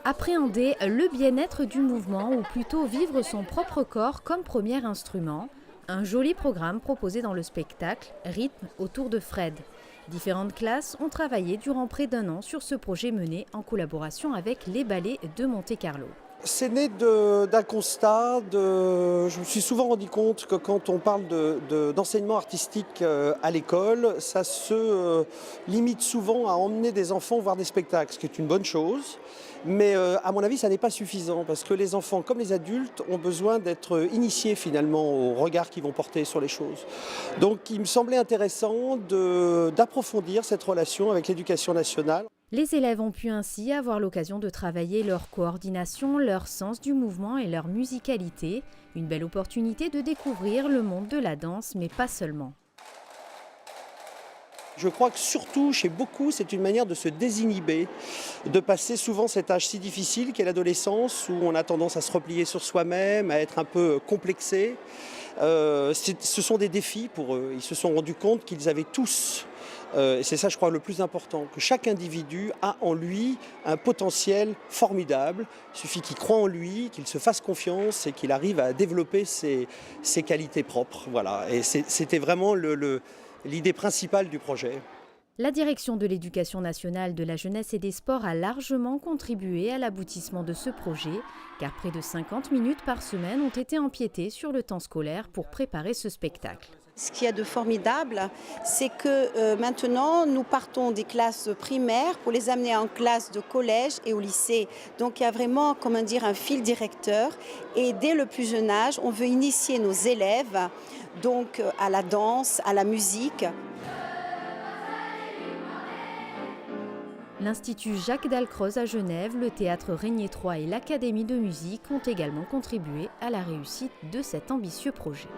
Appréhender le bien-être du mouvement ou plutôt vivre son propre corps comme premier instrument, un joli programme proposé dans le spectacle Rythme autour de Fred. Différentes classes ont travaillé durant près d'un an sur ce projet mené en collaboration avec les ballets de Monte-Carlo. C'est né d'un constat. Je me suis souvent rendu compte que quand on parle d'enseignement artistique à l'école, ça se limite souvent à emmener des enfants voir des spectacles, ce qui est une bonne chose. Mais à mon avis, ça n'est pas suffisant parce que les enfants, comme les adultes, ont besoin d'être initiés finalement au regard qu'ils vont porter sur les choses. Donc il me semblait intéressant d'approfondir cette relation avec l'éducation nationale. Les élèves ont pu ainsi avoir l'occasion de travailler leur coordination, leur sens du mouvement et leur musicalité. Une belle opportunité de découvrir le monde de la danse, mais pas seulement. Je crois que surtout, chez beaucoup, c'est une manière de se désinhiber, de passer souvent cet âge si difficile qu'est l'adolescence, où on a tendance à se replier sur soi-même, à être un peu complexé. Ce sont des défis pour eux. Ils se sont rendus compte qu'ils avaient tous, et c'est ça je crois le plus important, que chaque individu a en lui un potentiel formidable. Il suffit qu'il croie en lui, qu'il se fasse confiance et qu'il arrive à développer ses qualités propres. Voilà. Et c'était vraiment l'idée principale du projet. La direction de l'Éducation nationale, de la jeunesse et des sports a largement contribué à l'aboutissement de ce projet, car près de 50 minutes par semaine ont été empiétées sur le temps scolaire pour préparer ce spectacle. Ce qu'il y a de formidable, c'est que maintenant, nous partons des classes primaires pour les amener en classe de collège et au lycée. Donc il y a vraiment, comment dire, un fil directeur. Et dès le plus jeune âge, on veut initier nos élèves donc, à la danse, à la musique. L'Institut Jacques Dalcroze à Genève, le Théâtre Régnier III et l'Académie de musique ont également contribué à la réussite de cet ambitieux projet.